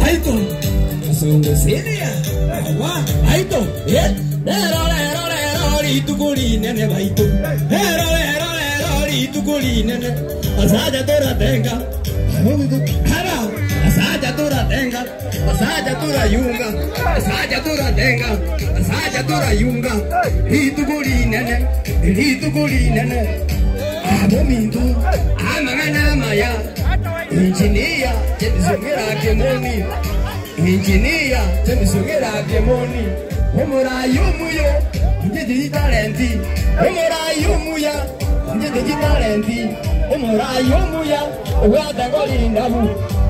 Aito. Kasongo sinia. Wa. Aito. Lero litukuli nene baito. Lero litukuli nene. Asaja tora tenga. Hara. Asaja tora tenga. Asaja tora yunga. Asaja tora tenga. Asaja tora yunga. Litukuli nene. Litukuli nene. Abomindu. Amangana maya. Engineer. Jemisongera kemoni. Engineer. Jemisongera kemoni. Omurayumuyo. Njedi talenti. Omurayumuya. Njedi talenti. Omurayumuya. Wadagoli ndabu.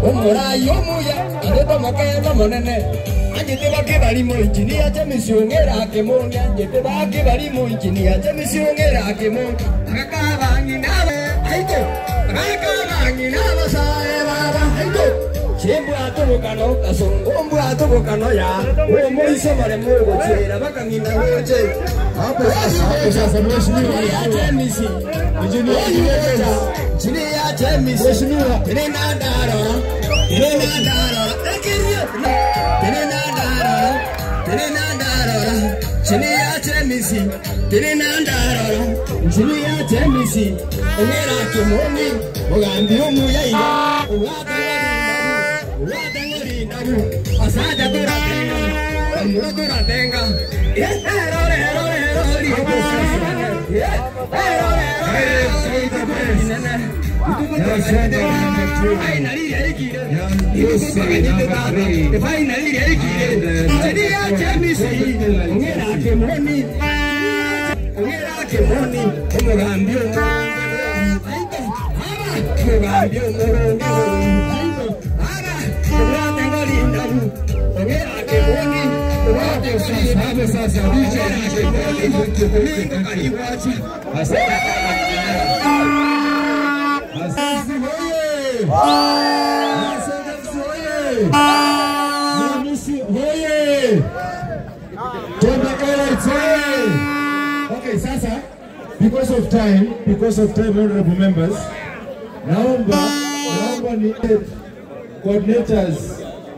Omurayumuya. Ndeto makenda monene. Anjete bake bali mo engineer Jemisongera kemoni. Anjete bake bali mo engineer Jemisongera kemoni. Akabangi nawe. Aito. Akabangi nawe sae baba. Aito. Chembu atubukano kasongo atubukano ya omuriso mare mugo chera bakangina weje hapo sasa mheshimiwa ya Jemisi chini ya Jemisi mheshimiwa tena darora chini ya Jemisi chini ya Jemisi ongera kimoni mugambi umuyaira Asaja tora tenga, amura tora tenga. Okay, sasa, because of time, honorable members, naomba ni coordinators,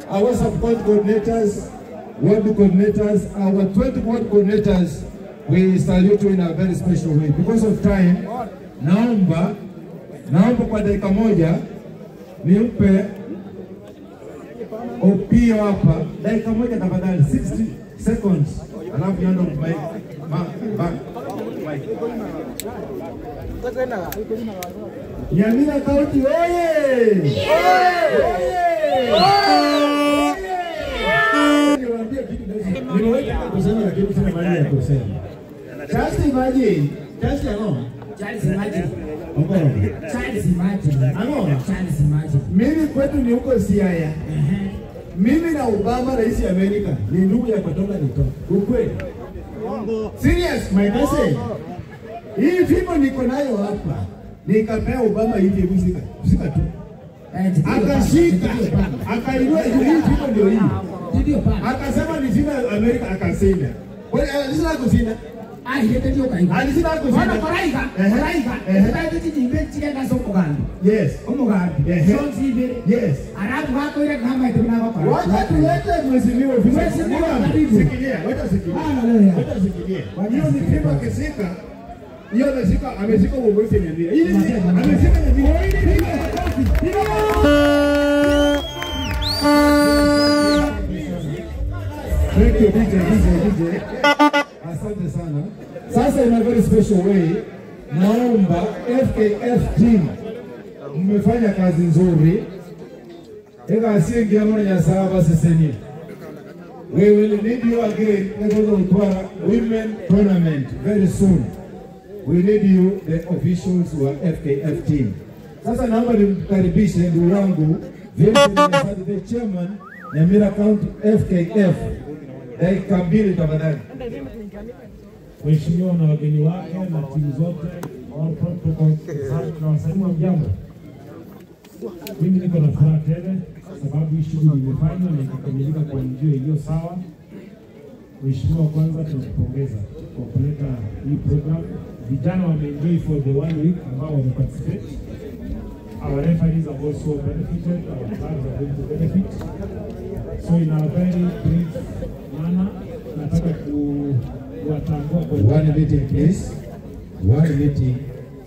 our sub-court coordinators, ward coordinators, our 20 ward coordinators, we salute you in a very special way. Because of time, naomba kwa dakika moja nimpe Opio hapa dakika moja tafadhali, 60 seconds, alafu niando mic. Nyamira County oye! Just imagine. Mimi kwetu ni huko Siaya. Mimi na Obama rais ya Amerika ni ndugu ya kutoka nitoka. Ukweli. Serious, my cousin. Hii fimbo niko nayo hapa. Nikapea Obama hivi kusika tu. Akashika, akainua hii fimbo ndio hii. Akasema ni sina Amerika akasema. Wewe alisema kusina. Alisema kusina. Wana koraiga. Ndio tijimbe chika sokoganda. Yes. Omuganda. Yes. Arabu wako ile kama itumina wako. Wacha tulete mheshimiwa. Sikilia. Wacha sikilia. Hiyo ni fimbo kisika. Hiyo ameshika uongozi Nyamira. Hii ameshika Nyamira. Thank you, DJ. Asante sana. Sasa in a very special way, naomba FKF team mmefanya kazi nzuri. Ega asiingia mwana ya saba seseni. We will need you again for women tournament very soon. We need you, the officials who are FKF team. Sasa naomba nimkaribishe ndugu yangu the chairman Nyamira County FKF. Dakika mbili tafadhali. Mheshimiwa na wageni wake na timu zote na wasalimu wa jambo. Mimi niko na furaha tele sababu hii shughuli imefanywa na ikakamilika kwa njia iliyo sawa. Mheshimiwa, kwanza tunakupongeza kwa kuleta hii program. Vijana wameenjoy for the 1 week ambao wameparticipate. Our referees have also benefited, our clubs are going to benefit. So in a very brief manner, nataka kuwatambua kwa one meeting please. One meeting.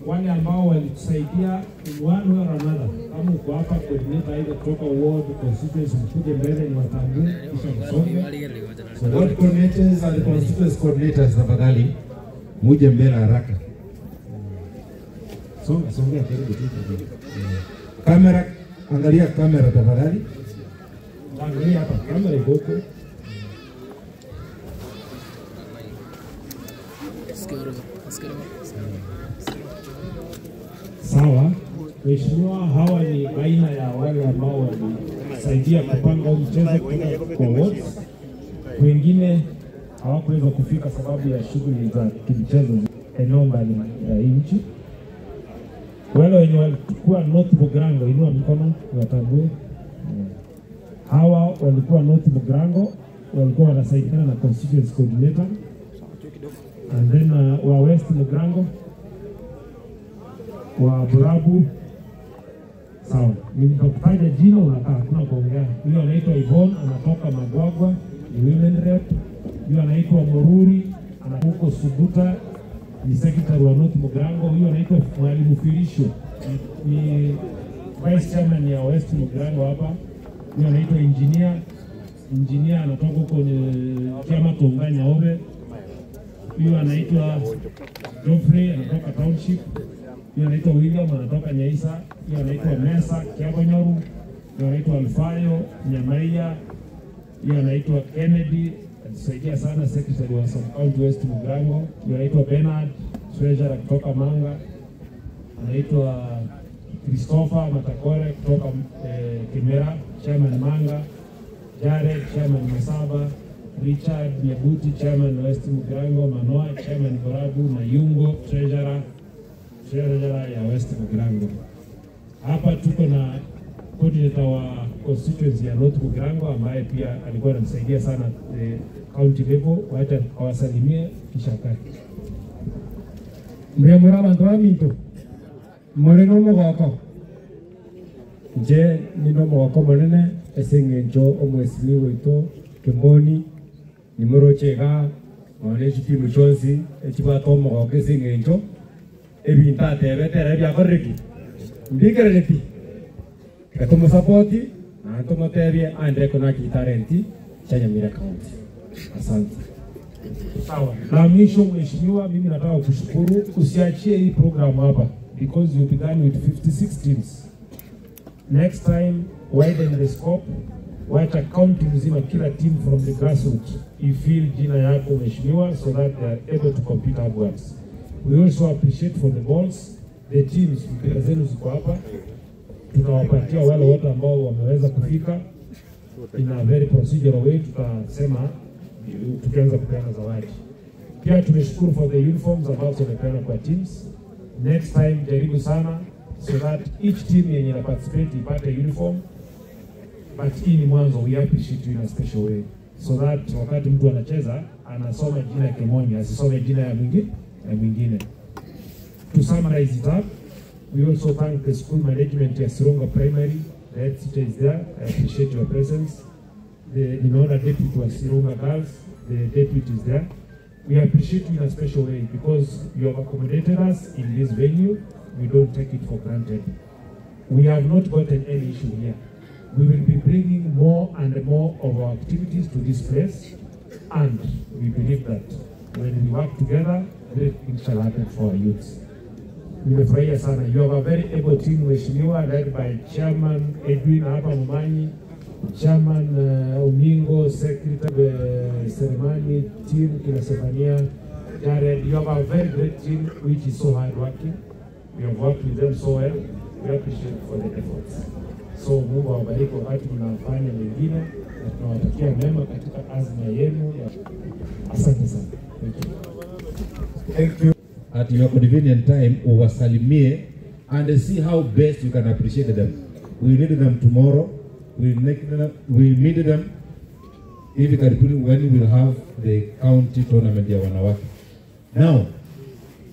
Wale ambao walitusaidia in one way or another. Kama uko hapa coordinator either kutoka ward constituency mkuje mbele ni watambue kisha msonge. So ward coordinators and constituency coordinators tafadhali muje mbele haraka. Songa karibu tu. Kamera, angalia kamera tafadhali. Angalia hapa kamera iko huko. Sawa, mheshimiwa, hawa ni aina ya wale ambao walisaidia kupanga mchezo kutoka kwa wards. Wengine hawakuweza kufika sababu ya shughuli za kimchezo eneo mbalimbali ya nchi. Wale wenye walikuwa North Bugrango, inua mikono watambue. Hawa walikuwa North Bugrango, walikuwa wanasaidiana na constituency coordinator. And then wa West Bugrango, wa Burabu. Sawa, nitakutaja jina unakaa, hakuna kuongea. Huyo anaitwa Yvonne, anatoka Magwagwa, ni women rep. Huyo anaitwa Moruri, anatoka Subuta, ni secretary wa North Bugrango. Huyo anaitwa Mwalimu Filisho, ni vice chairman ya West Bugrango hapa. Huyo anaitwa engineer anatoka kwenye chama Tonganya Ove. Huyo anaitwa Geoffrey, anatoka township. Huyo anaitwa William, anatoka Nyaisa. Huyo anaitwa Mesa Kiabonyoru. Huyo anaitwa Alfayo Nyamaia. Huyo anaitwa Kennedy, alisaidia sana secretary wa Sub-County West Bugrango. Huyo anaitwa Bernard, treasurer kutoka Manga. Anaitwa Christopher Matakore kutoka Kimera, chairman Manga. Jared, chairman Masaba. Richard Nyabuti, chairman West Bugrango. Manoa, chairman Borabu. Na Yungo, treasurer ya West Bugrango. Hapa tuko na coordinator wa constituency ya North Bugrango ambaye pia alikuwa anamsaidia sana county level. Wacha awasalimie kisha kati. Mbemura abantu baminto. Moreno mogoko. Je nino mogoko monene esengenjo omwesini weto Kemboni nimorochega wane chitimu chonsi echibato mogoko esengenjo ebinta tebetera byakoreki mbikerepi katomo sapoti na tomo tebie andre kona kitarenti Nyamira County. Asante. Sawa. Na mwisho mheshimiwa, mimi nataka kushukuru, usiachie hii program hapa because you began with 56 teams. Next time widen the scope, wacha county mzima kila team from the grassroots ifeel jina yako mheshimiwa so that they are able to compete upwards. We also appreciate for the balls, the teams mpira zenu ziko hapa. Tunawapatia wale wote ambao wameweza kufika in a very procedural way, tutasema tukianza kupeana zawadi. Pia tumeshukuru for the uniforms ambazo tumepeana kwa teams. Next time jaribu sana so that each team yenye na participate ipate uniform. But hii ni mwanzo, we appreciate you in a special way so that wakati mtu anacheza anasoma jina ya Kimoni, asisome jina ya mwingine. To summarize it up, we also thank the school management ya Sironga Primary. The head teacher is there. I appreciate your presence. The deputy was Sironga Girls. The deputy is there. We appreciate you in a special way because you have accommodated us in this venue. We don't take it for granted. We have not gotten any issue here. We will be bringing more and more of our activities to this place, and we believe that when we work together, great things shall happen for our youths. Nimefurahia sana. You have a very able team mheshimiwa, led by Chairman Edwin hapa Mumanyi, Chairman Umingo, Secretary Seremani, team kina Stefania, Jared. You have a very great team which is so hard working. We have worked with them so well. We appreciate for the efforts. So Mungu awabariki wakati mnafanya mengine na tunawatakia mema katika azma yenu. Asante sana. Thank you. At your convenient time, uwasalimie and see how best you can appreciate them. We need them tomorrow. We meet them hivi karibuni when we will have the county tournament ya wanawake. Now,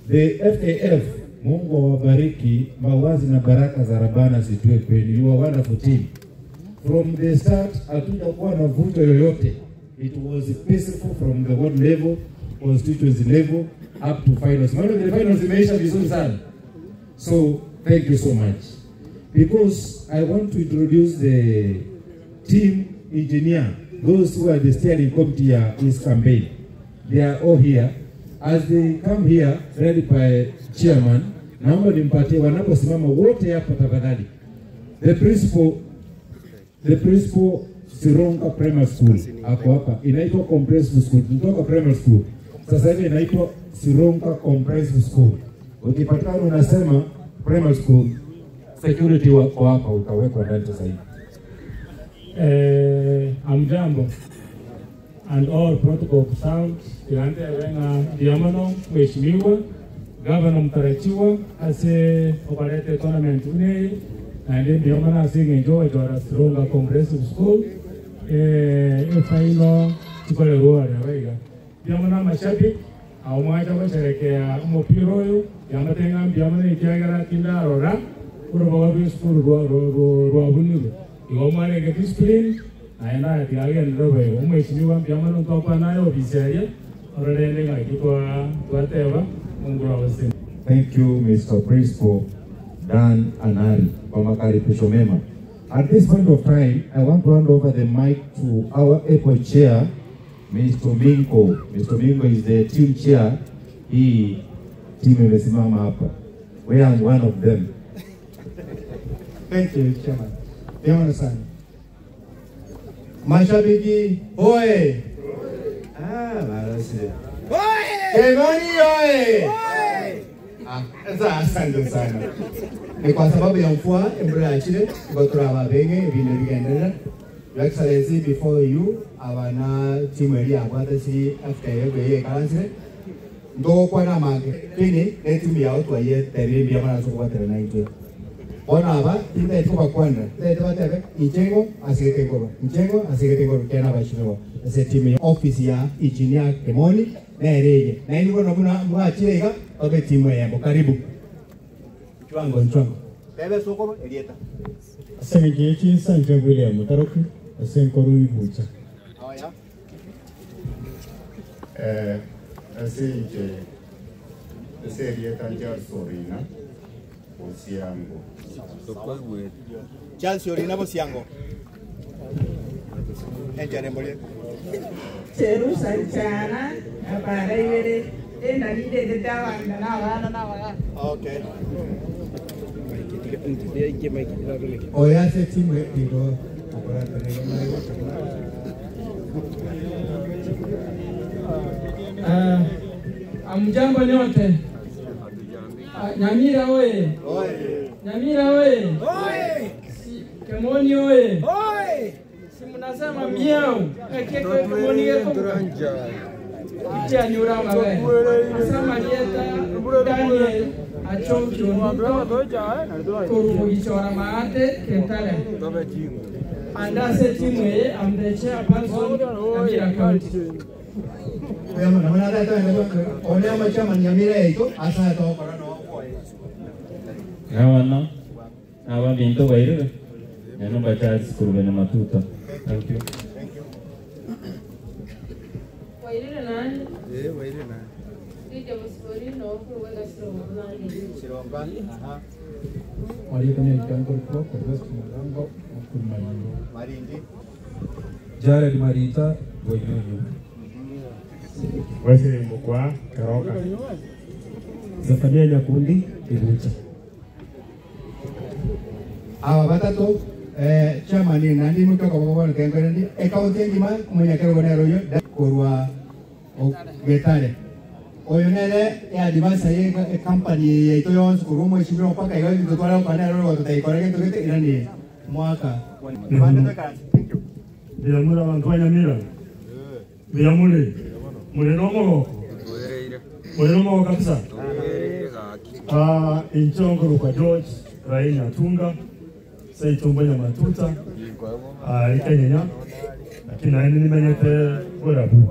the FAF, Mungu awabariki, mawazi na baraka za Rabana zitue kwenu. You are a wonderful team. From the start, hatujakuwa na vuto yoyote. It was peaceful from the ward level, constituency level, up to finals. One of the finals imeisha vizuri sana. So, thank you so much. Because I want to introduce the team engineer, those who are the steering committee in this campaign. They are all here. As they come here, led by chairman, naomba nimpatie wanaposimama wote hapa tafadhali. The principal Sironga Primary School hapo hapa inaitwa Comprehensive School. Kutoka Primary School sasa hivi inaitwa Sironga Comprehensive School. Ukipatana unasema Primary School, security wako hapa utawekwa ndani sasa hivi. Amjambo and all protocol sound ilante wenga diamano mheshimiwa Governor mtarajiwa ase operate tournament une na ndio diamano asingenjoa jora Sironga Comprehensive School final tukole roa ya diamano mashabiki au mwacha kusherekea mpira huyu yamatenga diamano ikiagara kinda rora kuroba school roa bunile igomare ke discipline aenda atiage ndobe umheshimiwa diamano topa nayo ofisaria orende ngakitwa twateba mungura wase. Thank you, Mr. Principal Dan Anari, kwa makaribisho mema. At this point of time, I want to hand over the mic to our APO chair, Mr. Minko. Mr. Minko is the team chair. Hii team imesimama hapa. We are one of them. Thank you, Chairman. Diamond sana. Mashabiki, oye! Barasi. Oye! Kemoni, oye! Asante sana. Ni kwa sababu ya mvua mbele ya chile kwa turababenge vile vigendera. Your Excellency, before you abana timu ya kwata si after ye kansile ndo kwa na mage kini timu ya watu waye tere bia mana so kwa tere na ito. Ona aba inde tuba kwanda tete batebe ichengo asigete ngoro tena bashiro ase timu ya office ya engineer Kemoni na erege na ndiko nabuna mwachirega obe timu ya karibu chwango bebe soko elieta Sengechi Sanje William Taroku Senkoru Ibucha. Haya Asinje elieta njar sorina Osiango. Chelsea orina bosiango. Enjare mbole. Cheru sanchana apara yere enda nide de dawa na wa. Okay. Oya se timu ndio akora Amjambo nyote. Nyamira oye. Nyamira oye. Kemoni oye. Si mnasema miau. Kemoni yeko. Kia nyura mawe. Asama lieta Daniel Achonki Kuru Ichora Maate Kentale. Andase timu ye amdeche apanso Nyamira County. Nawana aba bintu baire nano bachaz kurubena matuta. Thank you. Waire nani? Waire nani? Dije msifuri no kuruweka Sironga. Aha. Wali kanya ikango kwa resto mlango kumalingo. Marindi. Jared Marita Boyunyu. Wese mkwa Karoka. Zafania Nyakundi Ibucha. Awa batatu chairman ni nandi mtu kwa baba nkengere ndi account ngima kumenya kero gonero yo korwa getare oyo nere ya divasa ye company ye to yons kurumo ishibiro paka yo ndo twala kwa nero ro tutaikora ke tugete irani mwaka Bila mura wantwanya mira. Bila mule. Mule nomo. Mule nomo kabisa. Inchongo kwa George Raina Tunga. Sai tumbonya matuta. Ikanyenya. Lakini aini nimenyete bora bu.